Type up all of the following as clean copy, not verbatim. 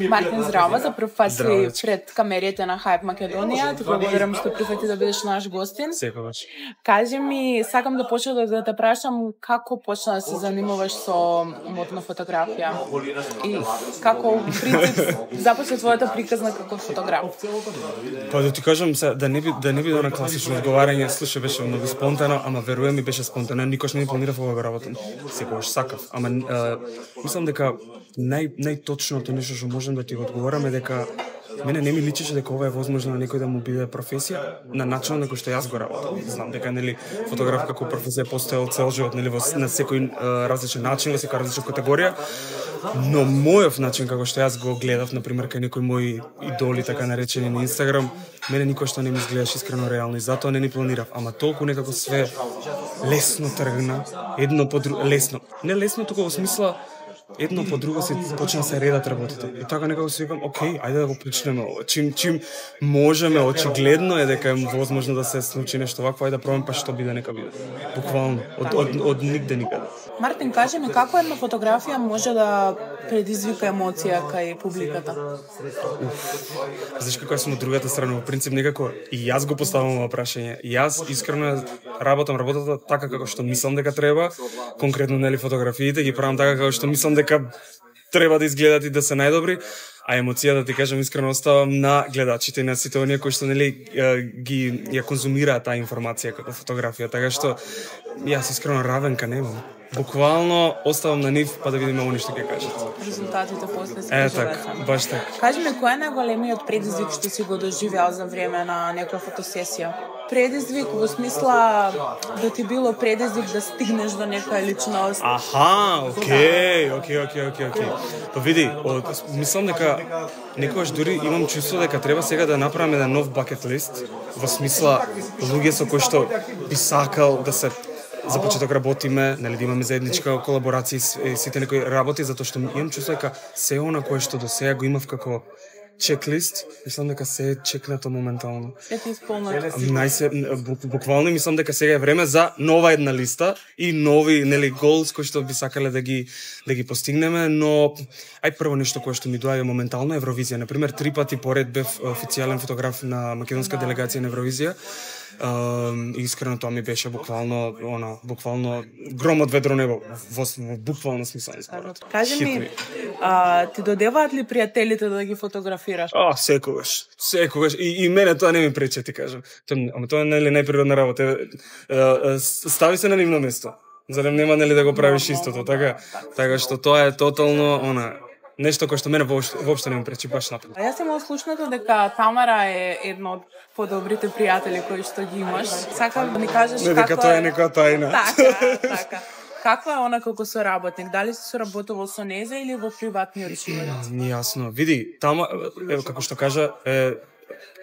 Мартин, здраво, за прв пат Здраво. си пред камерите на Hype Македонија. Ти благодарам што прифати да бидеш наш гостин. Секогаш. Кажи ми, сакам да почнам да те прашам како почна да се занимаваш со модна фотографија и како принцип започна твојата приказна како фотограф. Па да ти кажам се да не биде на класично одговарање, слушај, беше многу спонтано, ама верувам ми беше спонтано, никош не планирав ова работа. Секогаш сакав, ама мислам дека најточното нешто што можам да ти го одговорам е дека мене не ми личеше дека ова е возможно на некој да му биде професија на начинот на кој што јас го работам. Знам дека нели фотограф како професија постоел цел живот нели на секој различен начин, во секоја различна категорија, но мојов начин како што јас го гледав на пример кај некои мои идоли така наречени на Инстаграм, мене никош што не ми изгледаше искрено реално и затоа не ни планирав, ама толку некако све лесно тргна, едно по друго лесно. Не лесно туку во смисла едно по друго се почна се редат работите. И така некако си викам, окей, ајде да го почнеме ова. Чим можеме, очигледно е дека е возможно да се случи нешто вакво, ајде да пробаме, па што биде нека биде. Буквално од нигде никаде. Мартин, кажи ми како една фотографија може да предизвика емоција кај публиката? Знаеш како сум од другата страна, во принцип некако и јас го поставам ова прашање. Јас искрено работам работата така како што мислам дека треба, конкретно нели фотографиите ги правам така како што мислам дека треба да изгледат и да се најдобри, а емоцијата, да ти кажам искрено, оставам на гледачите и на сите оние кои што нели ги ја конзумираат таа информација како фотографија, така што јас искрено равенка немам. Буквално оставам на нив па да видиме они што ќе кажат. Резултатите после се така, баш така. Кажи ми, кој е најголемиот предизвик што си го доживеал за време на некоја фотосесија? Предизвик во смисла да ти било предизвик да стигнеш до некоја личност. Аха, окей. Па види, мислам дека некогаш дури имам чувство дека треба сега да направам еден нов бакет лист, во смисла луѓе со кои што би сакал да се за почеток работиме, нели да имаме заедничка колаборација и сите некои работи, затоа што имам чувство дека се она кое што до сега го имав како чеклист, мислам дека се е чекнато моментално. Е ти исполнато. Буквално мислам дека сега е време за нова една листа и нови нели голс кои што би сакале да ги постигнеме, но прво нешто кое што ми доаѓа моментално е Евровизија. На пример, 3 пати поред бев официјален фотограф на македонска делегација на Евровизија. Искрено тоа ми беше буквално гром од ведро небо, во буквално смисла. Кажи ми, ти додеваат ли пријателите да ги фотографираш? Секогаш. И мене тоа не ми пречи, ти кажам. Ама тоа е нели најприродна работа. Стави се на нивно место. Зарем нема нели да го правиш истото, така што тоа е тотално нешто кое што мене воопшто не ми пречи баш напред. Јас имам слушнато дека Тамара е едно од подобрите пријатели кои што ги имаш. Сакам да ми кажеш како е. Не дека тоа е некоја тајна. Така. Каква е она како соработник? Дали си соработувал со нејза или во приватниот живот? Јасно. Види, Тамара, како што кажа,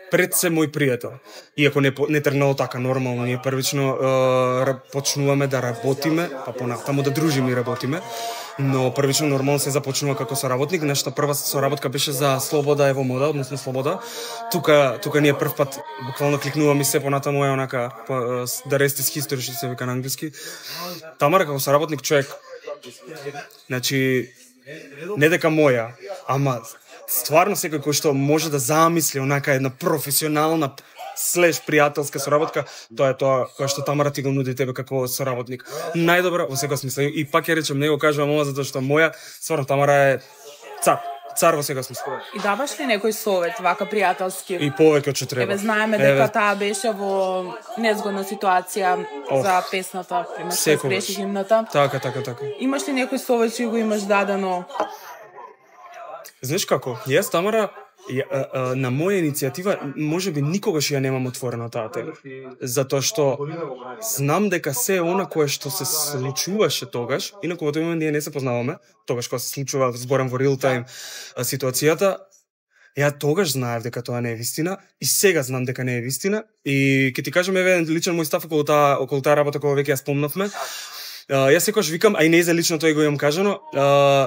пред се мој пријател. Иако не тргнало така нормално, ние првично почнуваме да работиме, па понатаму да дружиме и работиме. Но првично нормално се започнува како соработник. Нашата прва соработка беше за Слобода Ево Мода, односно Слобода. Тука ние прв пат буквално кликнуваме и се понатаму е онака the rest is history, што се вика на англиски. Тамара како соработник човек, значи не дека моја, ама стварно секој кој што може да замисли онака една професионална /пријателска соработка, тоа е тоа кое што Тамара ти го нуди тебе како соработник. Најдобра во секој смисла. И пак ја речем, не го кажувам ова затоа што моја, стварно Тамара е цар во секој смисла. И даваш ли некој совет вака пријателски? И повеќе од што треба. Знаеме дека таа беше во незгодна ситуација за песната, пример, спречи химната. Така. Имаш ли некој совет што го имаш дадено? Знаеш како? Јас Тамара на моја иницијатива можеби никогаш ја немам отворено таа тема. Затоа што знам дека се она кое што се случуваше тогаш, инаку во тој момент ние не се познаваме, тогаш кога се случува, зборам во real time ситуацијата, ја тогаш знаев дека тоа не е вистина и сега знам дека не е вистина и ќе ти кажам еден личен мој став околу таа работа која веќе ја спомнавме. Јас секогаш викам, а и не за лично тој го имам кажано,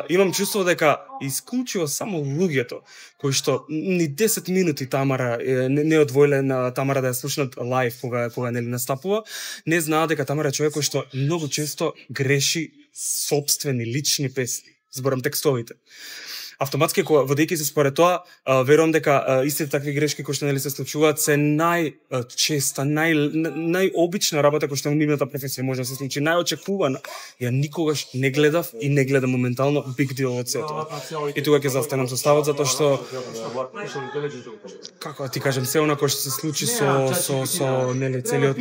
имам чувство дека исклучиво само луѓето кои што ни 10 минути Тамара не одвоиле на Тамара да ја слушнат лајв кога нели настапува, не знаат дека Тамара е човек кој што многу често греши сопствени лични песни, зборам текстовите. автоматски водејќи се според тоа, верувам дека истите такви грешки кои што нели се случуваат се најчеста, најобична работа која што во нивната професија може да се случи, најочекувана. Ја никогаш не гледав и не гледам моментално big deal од сето. И тука ќе застанам со ставот затоа што како да ти кажам, се она кој што се случи со нели целиот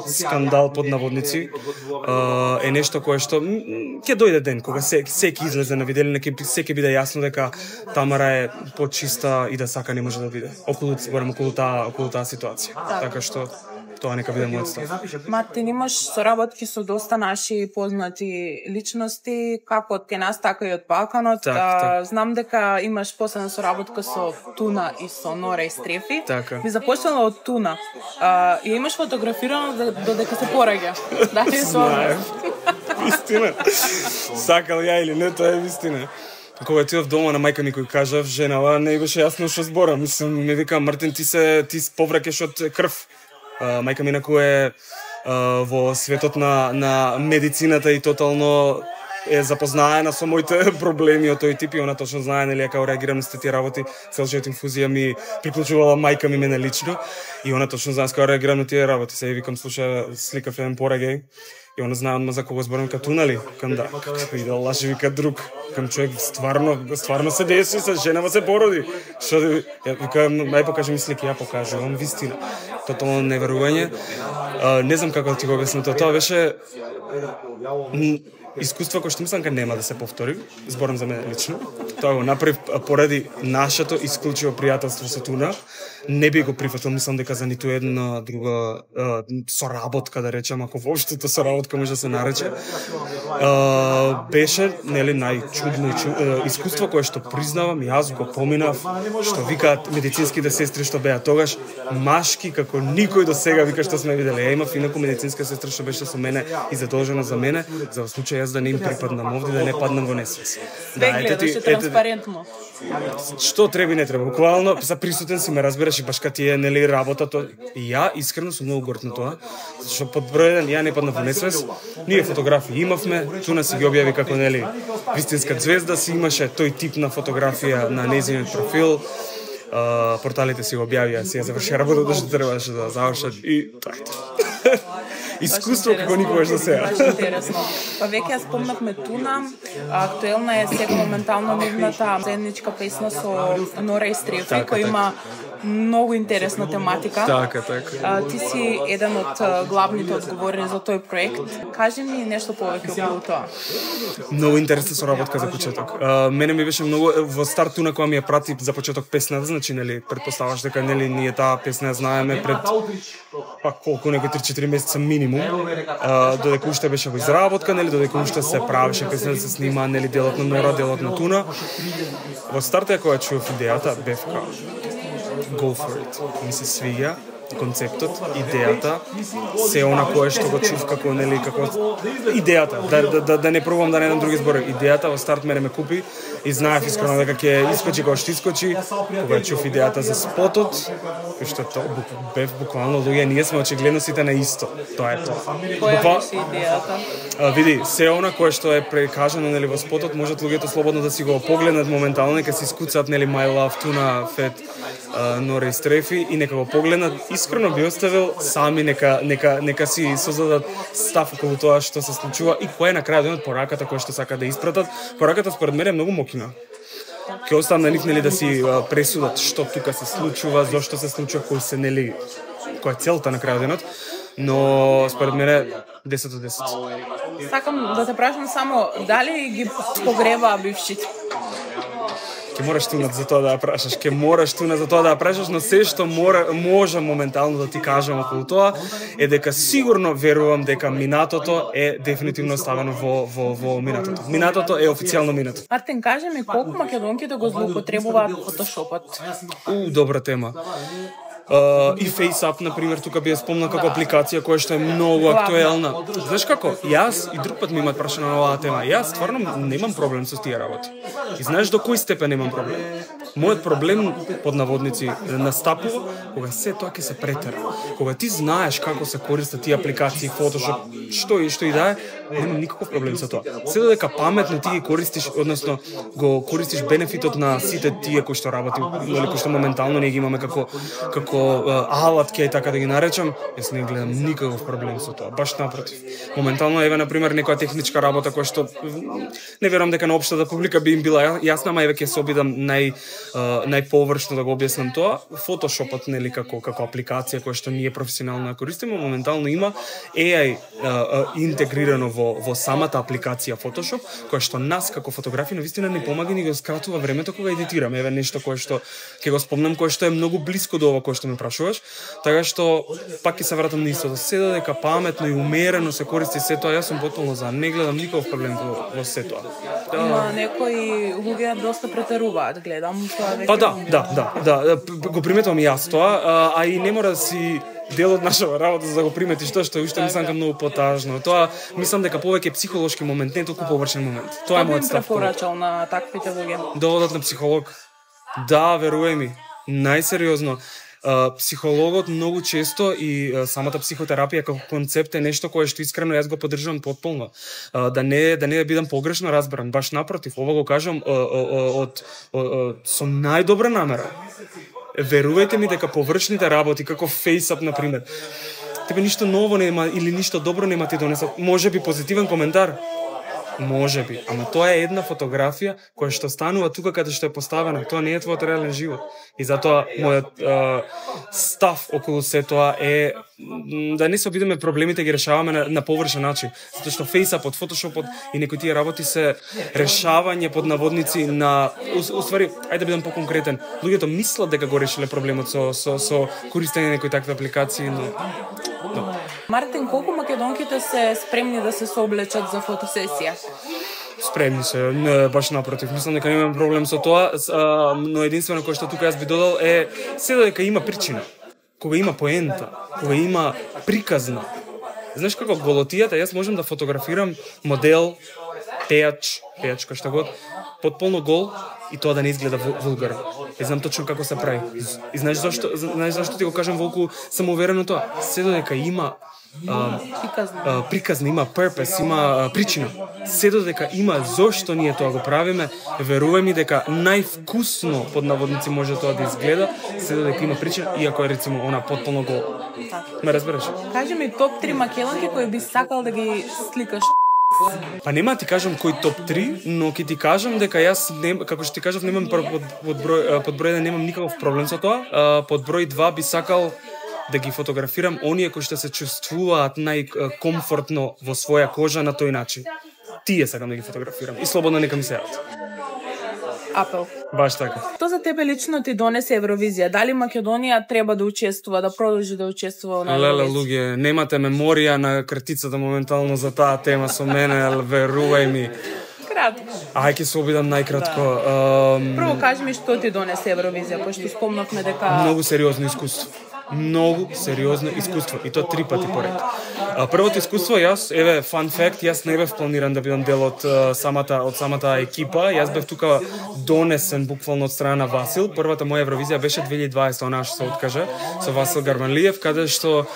скандал под наводници е нешто кое што ќе дојде ден кога секи излезе на виделина, ќе биде јасно дека Тамара е почиста и да сака не може да биде. Околу таа ситуација. Така што тоа нека биде мојот став. Мартин, имаш соработки со доста наши познати личности, како од кај нас, така и од Балканот. Знам дека имаш посебна соработка со Туна и со Нора и Стрефи. Би започнала од Туна. Ја имаш фотографирано додека се пораѓа. Дали е тоа? Истина. Сакал ја или не, тоа е вистина. Кога отидов дома на мајка ми кој кажав, женава не беше јасно што збора. Мислам, ми вика, Мартин, ти повраќаш од крв. Мајка ми наку е во светот на медицината и тотално е запознаена со моите проблеми од тој тип и она точно знае нели како реагирам на тие работи. Цел живот инфузија ми приклучувала мајка ми мене лично и она точно знае како реагирам на тие работи. Се викам, слуша, сликав еден пораѓај и она знае одма за кого зборам, ка Туна ли? Кам да, какви да лажи, вика друг. Кам човек стварно се деси, се женава се породи. Што викам, ај покажи ми слики, ја покажувам вистина. Тотално неверување. Не знам како да ти го објаснам тоа. Тоа беше искуство кој што мислам дека нема да се повтори. Зборам за мене лично. Тоа го направив поради нашето исклучиво пријателство со Туна. Не би го прифатил, мислам дека за ниту една друга соработка, да речем, ако воопштето соработка може да се нарече. Беше нели најчудно искуство кое што признавам, јас го поминав, што викаат медицинските сестри што беа тогаш машки како никој до сега, вика, што сме виделе. Ја имав инаку медицинска сестра што беше со мене и задолжена за мене, за во случај јас да не им припаднам овде, да не паднам во несвес. Гледаше транспарентно. Што треба и не треба. Буквално за присутен си ме разбереш и баш кога ти е нели работата. И ја искрено сум многу горд на тоа, што под број 1 ја не паднав во несвес. Ние фотографии имавме, Туна си ги објави како нели вистинска звезда, си имаше тој тип на фотографија на нејзиниот профил. Порталите си го објавија, си ја заврши работата што требаше да завршат и тоа. Искуство како никогаш до сега. Баш интересно. Па веќе ја спомнавме Туна, актуелна е сега моментално нивната заедничка песна со Нора и Стрефи, која има многу интересна тематика. Така. Ти си еден од главните одговорни за тој проект. Кажи ми нешто повеќе околу тоа. Многу интересна соработка за почеток. Мене ми беше многу во старт Туна кога ми ја прати за почеток песната, значи нели претпоставаш дека нели ние таа песна знаеме пред колку некои 3-4 месеца минимум. Додека уште беше во изработка, нели додека уште се правеше песна да се снима, нели делот на Нора, делот на Туна. Во старта кога чув идејата, бев као go for it. Ми се свиѓа концептот, идејата, се она кое што го чув како нели како идејата, да не пробувам да не дам други зборови. Идејата во старт мене ме купи и знаев искрено дека ќе искочи кога што искочи. Кога чув идејата за спотот, што тоа бев буквално луѓе, ние сме очигледно сите на исто. Тоа е тоа. Која беше идејата? Види, се она кое што е прекажано нели во спотот, можат луѓето слободно да си го погледнат моментално, нека си скуцаат нели My Love Tuna Fat Нора и Стрефи и нека го погледнат. Искрено би оставил сами нека си создадат став околу тоа што се случува и која е на крајот денот пораката која што сака да испратат. Пораката според мене е многу мокина. Ќе оставам на нив нели да си пресудат што тука се случува, зошто се случува, кој се нели која е целта на крајот денот, но според мене 10 од 10. Сакам да те прашам само дали ги погреба бившите. Ке мораш Туна за тоа да ја прашаш, но се што може моментално да ти кажам околу тоа е дека сигурно верувам дека минатото е дефинитивно оставено во минатото. Минатото е официјално минато. Мартин, кажи ми колку македонките го злоупотребуваат фотошопот? Добра тема. И FaceApp, например, тука би ја спомнал како апликација која што е многу актуелна. Знаеш како? Јас и друг пат ми имаат прашано на оваа тема. Јас стварно немам проблем со тие работи. И знаеш до кој степен немам проблем? Мојот проблем под наводници настапува кога се тоа ќе се претера. Кога ти знаеш како се користат тие апликации, Photoshop, што и да е, нема никаков проблем со тоа. Се додека паметно ти ги користиш, односно го користиш бенефитот на сите тие кои што работи, или кои што моментално ние ги имаме како алатки и така да ги наречам, јас не гледам никаков проблем со тоа. Баш напротив. Моментално еве на пример некоја техничка работа која што не верувам дека на општата публика би им била јасна, ама еве ќе се обидам најповршно да го објаснам тоа. Photoshopот нели како апликација која што ние професионално користиме, моментално има AI интегрирано во самата апликација Photoshop, која што нас како фотографи навистина не помага и ни го скратува времето кога едитираме. Еве нешто кое што ќе го спомнам, кое што е многу блиско до ова кое што ме прашуваш, така што пак ќе се вратам на истото. Се додека паметно и умерено се користи се тоа, јас сум потполно за, не гледам никаков проблем во се тоа. Има некои луѓе доста претеруваат, гледам тоа веќе. Па да, го приметувам јас тоа, а и не мора да си дел од нашава работа за да го приметиш тоа што уште мислам дека многу потажно. Тоа мислам дека повеќе психолошки момент, не толку површен момент. Тоа е мојот став. Што би препорачал на таквите луѓе? Да одат на психолог. Да, верувај ми, најсериозно. Психологот многу често и самата психотерапија како концепт е нешто кое што искрено јас го поддржувам потполно. Да не бидам погрешно разбран, баш напротив, ова го кажам со најдобра намера. Верувајте ми дека површните работи како FaceApp на пример, тебе ништо ново нема или ништо добро нема ти донесат. Можеби позитивен коментар, можеби, ама тоа е една фотографија која што станува тука каде што е поставена, тоа не е твојот реален живот. И затоа мојот став околу се тоа е да не се обидеме проблемите ги решаваме на површен начин, затоа што FaceApp-от, Photoshop-от и некои тие работи се решавање под наводници на уствари, ајде да бидам поконкретен. Луѓето мислат дека го решиле проблемот со користење некои такви апликации, но Мартин, колку македонките се спремни да се соблечат за фотосесија? Спремни се, не, баш напротив. Мислам дека немам проблем со тоа, но единствено кој што тука јас би додал е се дека има причина. Кога има поента, кога има приказна. Знаеш како голотијата, јас можам да фотографирам модел, пејачка, што год, потполно гол и тоа да не изгледа вулгарно. Знам точно како се прави. И знаеш зашто ти го кажам волку самоуверено тоа? Се додека има приказна, има purpose, има причина. Се додека има зошто ние тоа го правиме, верувај ми дека највкусно под наводници може тоа да изгледа, се додека има причина, иако е рецимо она потполно гол. Ме разбереш? Кажи ми топ 3 македонки кои би сакал да ги сликаш. Па нема ти кажам кој топ 3, но ќе ти кажам дека јас како што ти кажав немам под број 1 немам никаков проблем со тоа. Под број 2 би сакал да ги фотографирам оние кои што се чувствуваат најкомфортно во своја кожа на тој начин. Тие сакам да ги фотографирам и слободно нека ми се јават. Апел. Баш така. Што за тебе лично ти донесе Евровизија? Дали Македонија треба да учествува, да продолжи да учествува на Евровизија? Леле, луѓе, немате меморија на картицата моментално за таа тема со мене, верувај ми. Кратко. Ај ќе се обидам најкратко. Прво кажи ми што ти донесе Евровизија, пошто спомнавме дека Многу сериозно искуство. Многу сериозно искуство и то 3 пати поред. Првото искуство јас, еве fun fact, јас не бев планиран да бидам дел од самата екипа. Јас бев тука донесен буквално од страна на Васил. Првата моја Евровизија беше 2020, она што се откаже со Васил Гарманлиев, каде што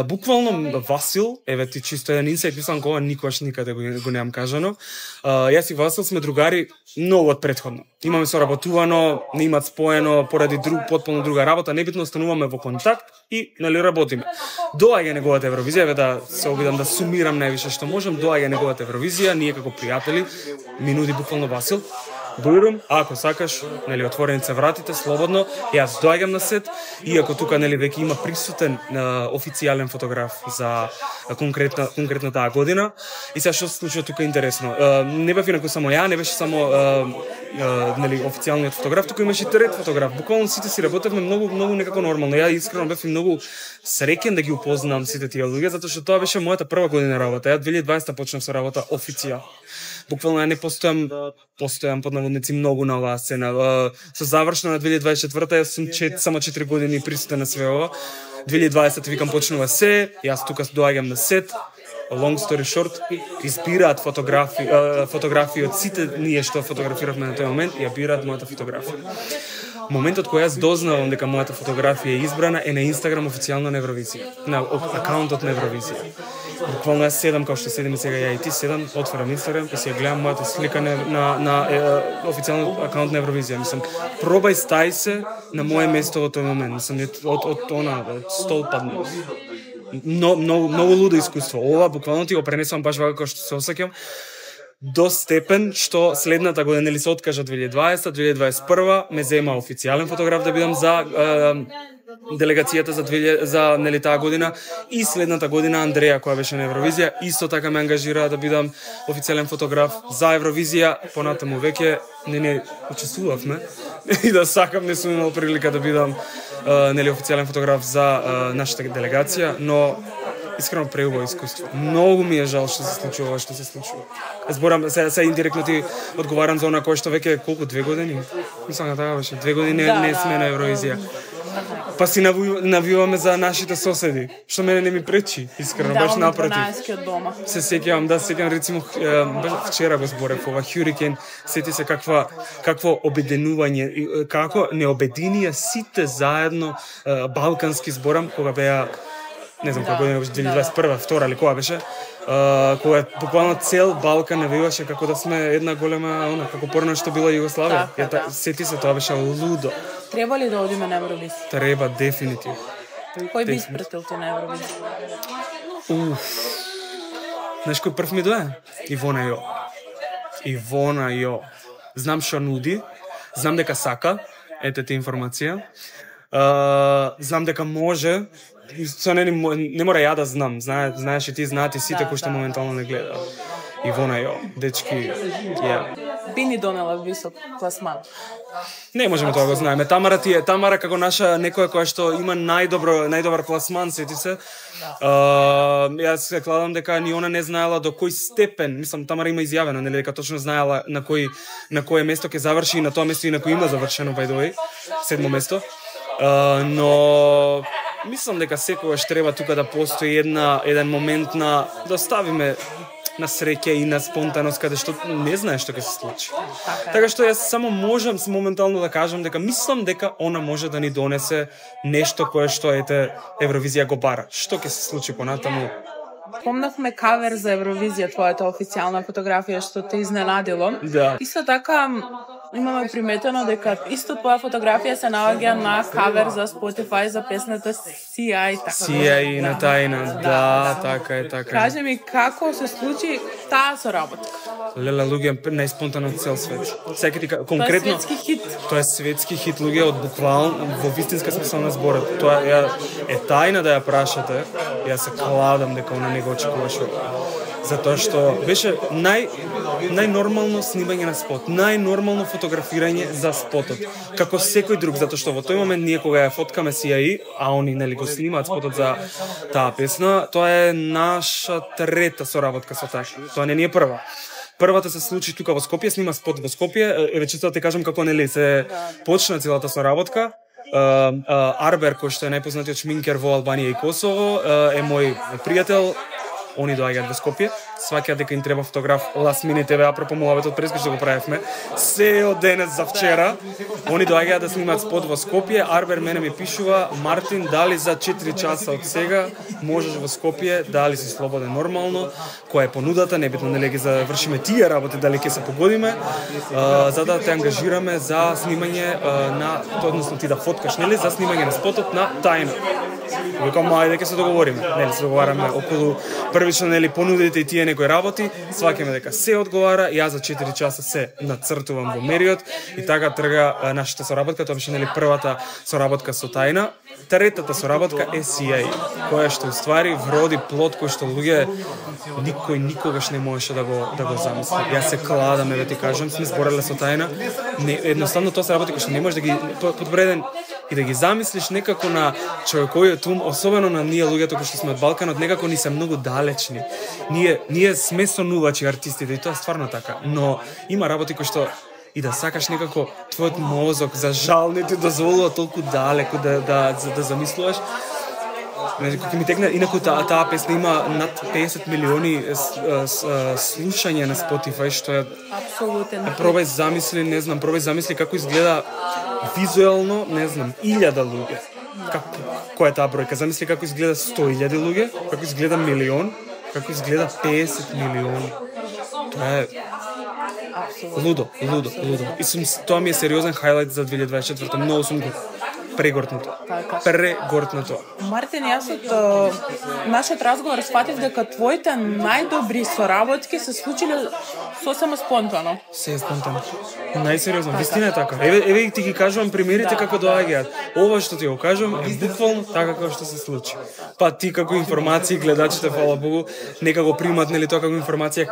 буквално Васил, еве ти чисто еден инсайт, мислам кога никогаш никаде го немам кажано. Јас и Васил сме другари многу од претходно. Имаме соработувано, не имат споено поради потполно друга работа, небитно остануваме во контакт и нели работиме. Доаѓа неговата Евровизија, еве да се обидам да сумирам највише што можам, доаѓа неговата Евровизија, ние како пријатели, минути буквално Васил, Бујрум, ако сакаш, нели отворени се вратите слободно, јас доаѓам на сет, иако тука нели веќе има присутен официјален фотограф за конкретно таа година. И сега што се случува тука интересно. Не бев инаку само ја, не беше само нели официјалниот фотограф, тука имаше и трет фотограф. Буквално сите си работевме многу некако нормално. Ја искрено бев и многу среќен да ги упознам сите тие луѓе, затоа што тоа беше мојата прва година работа. Ја 2020 почнав со работа официјално. Буквално ја не постојам под наводници многу на оваа сцена. Со завршна на 2024-та, јас сум само 4 години присутен на све ова. 2020 викам почнува се, јас тука доаѓам на сет, long story short, избираат фотографии од сите ние што фотографиравме на тој момент и ја бираат мојата фотографија. Моментот кој јас дознавам дека мојата фотографија е избрана е на Инстаграм официјално на Евровизија, на акаунтот на Евровизија. Буквално јас седам, како што седиме сега ја и ти, седам, отварам Инстаграм и си ја гледам мојата слика на официјално акаунт на Евровизија. Мислам, пробај стај се на моје место во тој момент. Мислам, од стол падна. Многу лудо искуство. Ова буквално ти го пренесувам баш вака како што се осеќам. До степен што следната година или се откажа 2020, 2021 ме зема официјален фотограф да бидам за делегацијата за нели таа година и следната година Андреја која беше на Евровизија исто така ме ангажира да бидам официјален фотограф за Евровизија. Понатаму веќе не учествувавме и да сакам не сум имал прилика да бидам нели официјален фотограф за нашата делегација, но искрено преубаво искуство. Многу ми е жал што се случува ова што се случува. Зборам се индиректно ти одговарам за она кое што веќе колку 2 години. Мислам така беше. 2 години не сме на Евровизија. Па си навиваме за нашите соседи, што мене не ми пречи, искрено, баш напротив. Се сеќавам, рецимо, вчера го зборев ова Hurricane, сети се какво обединување, како не обединија сите заедно балкански зборам, кога беа, не знам која година беше, 2021, втора или која беше, кога буквално цел Балкан навиваше како да сме една голема, како порано што била Југославија. Сети се, тоа беше лудо. Треба ли да одиме на Евровизија? Треба, дефинитивно. Кој би испратил те на Евровизија? Знаеш кој прв ми дое? Ивона Јо. Знам што нуди, знам дека сака, ете ти информација. Знам дека може, не мора ја да знам, знаеш и ти, знаат и сите кои што моментално не гледаат. Ивона Јо, дечки, Би ни донела висок пласман. Не можеме тоа го знаеме. Тамара како наша некоја која што има најдобар пласман, сети се. Јас се кладам дека ни она не знаела до кој степен, мислам Тамара има изјавено, нели дека точно знаела на кое место ќе заврши и на тоа место и на кој има завршено by the way, 7 место. Но мислам дека секогаш треба тука да постои еден момент да оставиме на среќа и на спонтаност каде што не знаеш што ќе се случи. Така што јас само можам моментално да кажам дека мислам дека она може да ни донесе нешто кое што Евровизија го бара. Што ќе се случи понатаму? Помнахме кавер за Евровизија, твојата официјална фотографија што те изненадило. Да. Исто така имаме приметено дека исто твоја фотографија се наоѓа на кавер за Spotify за песната Сија и така. Сија и на тајна, да, така е. Кажи ми како се случи таа соработка? Леле, луѓе, најспонтано од цел свет. Конкретно, тоа е светски хит, луѓе, од буквално во вистинска смисла на зборот. Тоа е тајна да ја прашате. Јас се кладам дека она не го очекуваше. Затоа што беше најнормално снимање на спот, најнормално фотографирање за спотот, како секој друг, затоа што во тој момент ние кога ја фоткаме CIA, а они нели го снимаат спотот за таа песна, тоа е наша трета соработка со таа. Тоа не е прва. Првата се случи тука во Скопје, снима спот во Скопје, веќе тоа те кажам како нели се почна целата соработка. Арбер, кој што е најпознатиот шминкер во Албанија и Косово, е мој пријател. Они доаѓаат во Скопје, сваќаат дека им треба фотограф last minute, апропо муабетот преској што го правевме, се од денес за вчера. Они доаѓаат да снимаат спот во Скопје, Арбер мене ми пишува: Мартин, дали за 4 часа од сега можеш во Скопје, дали си слободен нормално, која е понудата, небитно нели ќе завршиме тие работи, дали ќе се погодиме, за да те ангажираме за снимање на, односно ти да фоткаш, нели, за снимање на спотот на тајна. Викам, ајде ќе се договориме. Нели се договараме околу првично нели понудите и тие некои работи, сваќаме дека се одговара, јас за 4 часа се нацртувам во Мериот и така трга нашата соработка. Тоа беше нели првата соработка со тајна. Третата соработка е CIA, која што уствари вроди плод кој што луѓе никој никогаш не можеше да го замисли. Јас се кладам, да ти кажам, сме збореле со тајна. Едноставно тоа се работи кои што не можеш да ги подбреден и да ги замислиш некако на човековиот ум, особено на ние луѓето кои што сме од Балканот, некако ни се многу далечни. Ние сме сонувачи артистите и тоа е стварно така, но има работи кои што и да сакаш некако твојот мозок за жал не ти дозволува толку далеку да замислуваш. Кога ми текна, инаку таа песна има над 50 милиони слушања на Spotify, што е Апсолутно. Пробај замисли како изгледа визуелно, не знам, 1000 луѓе. Која е таа бројка? Замисли како изгледа 100.000 луѓе, како изгледа милион, како изгледа 50 милиони. Тоа е лудо. И тоа ми е сериозен хайлайт за 2024. Многу сум го прегортнато. Мартин, јас од нашиот разговор сфатив дека твоите најдобри соработки се случиле сосема спонтано. Се е спонтано. Најсериозно, вистина е така. Еве ти ги кажувам примерите како доаѓаат. Ова што ти го кажувам е буквално така како што се случи. Па ти како информации гледачите, фала Богу, нека го примат, нели, тоа како информација,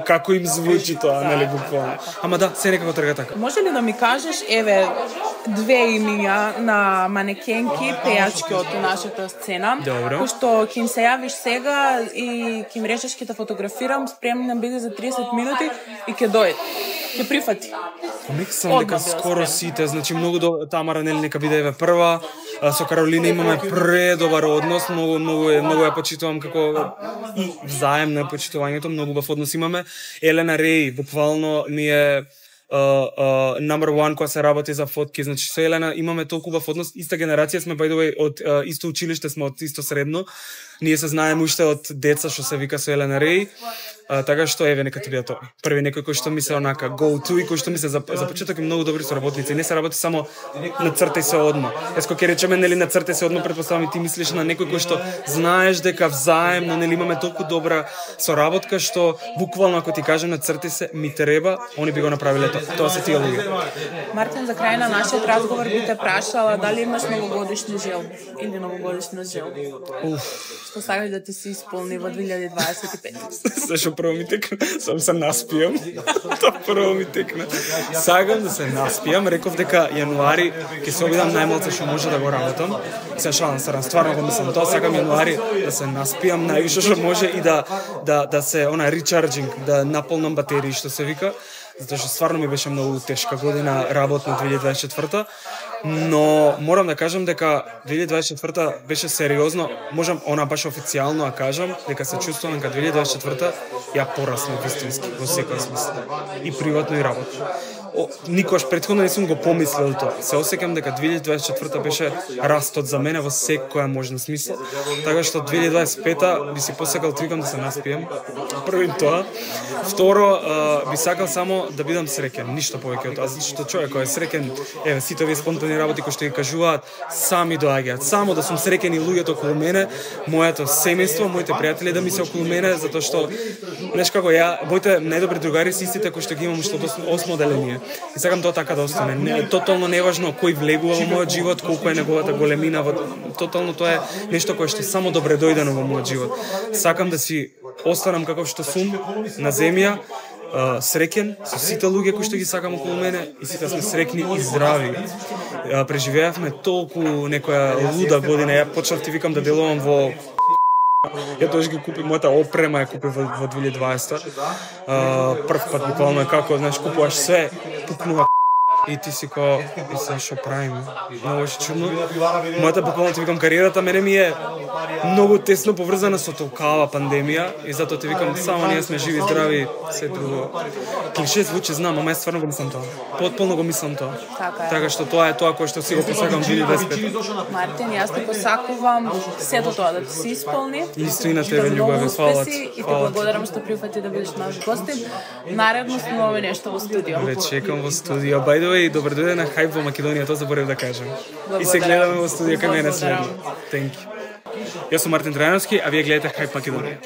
како им звучи тоа, нели, буквално. Ама да, се некако трга така. Може ли да ми кажеш, еве, две имиња на манекенки, пејачки од нашата сцена, кои што ќе им се јавиш сега и ќе им речеш ќе те фотографирам, спремна биде за 30 минути и ќе дојде. Ќе прифати. Мислам дека скоро сите, значи многу Тамара, нели, нека биде еве прва. Со Каролина имаме предобар однос, многу ја почитувам како и взаемно почитувањето, многу убав однос имаме. Елена Реј буквално ми е number one кога се работи за фотки, значи со Елена имаме толку убав однос, иста генерација сме, by the way, од исто училиште сме, од исто средно. Ние се знаеме уште од деца, што се вика со Елена Реј. Така што еве нека ти биде тоа. Први некој кој што ми се онака go to и кој што ми се за почеток и многу добри соработници. Не се работи само на цртај се одма. Еско ќе речеме, нели, на цртај се одма, претпоставам и ти мислиш на некој кој што знаеш дека взаемно, нели, имаме толку добра соработка што буквално ако ти кажем на цртај се ми треба, они би го направиле тоа. Тоа се тие луѓе. Мартин, за крај на нашиот разговор би те прашала дали имаш новогодишни желби или новогодишна желба. Што сакаш да ти се исполни во 2025? Зашо прво ми текна, сам се наспијам. Тоа прво ми текна. Сакам да се наспијам, реков дека јануари ќе се обидам најмалце што може да го работам. Се шалам, стварно го мислам. Тоа сакам јануари да се наспијам највише што може и да се речарџинг, да наполнам батерии што се вика. Затоа што стварно ми беше многу тешка година работна 2024. Но морам да кажам дека 2024 беше сериозно, можам баш официјално да кажам дека се чувствувам дека 2024 ја пораснав вистински во секој смисла, и приватно и работно. Никогаш претходно не сум го помислил тоа. Се осеќам дека 2024 беше растот за мене во секоја можна смисла, така што 2025 би си посакал трикам да се наспием. Први тоа. Второ, би сакал само да бидам среќен, ништо повеќе од тоа, зашто човек кој е среќен, еве сите овие спонтани работи кои што ги кажуваат, сами доаѓаат. Само да сум среќен и луѓето околу мене, моето семејство, моите пријатели да ми се околу мене, затоа што нешто како моите најдобри другари се истите кои што ги имам уште од 8 одделение. И сакам тоа така да остане. Тотално неважно кој влегува во мојот живот, колку е неговата големина, тотално тоа е нешто кое што само добре дојдено во мојот живот. Сакам да си останам каков што сум на земја, среќен со сите луѓе кои што ги сакам околу мене и сите сме среќни и здрави. Преживеавме толку некоја луда година, ја почнав ти викам да делувам во ја тоаш ги купи мојата опрема, ја купи во 2020. Прв пат буквално е како, знаеш, купуваш све, пукнува и ти си ко, и се шо правиме. Много е чудно. Мојата буквално ти викам кариерата мене ми е многу тесно поврзана со толкава пандемија и затоа ти викам само ние сме живи, здрави, се друго. Клише звучи, знам, ама јас стварно го мислам тоа. Потполно го мислам тоа. Така што тоа е тоа кое што си го посакам 2025. Мартин, јас ти посакувам сето тоа да ти се исполни. Исто и на тебе, љубове, фала ти. И ти благодарам што прифати да бидеш наш гостин. Наредно снимаме нешто во студио. Ве чекам во студио. By the way, добар дојде на Хајп во Македонија, тоа заборев да кажам. И се гледаме во студио кај мене следно. Thank you. Јас сум Мартин Трајановски, а вие гледате Хајп Македонија.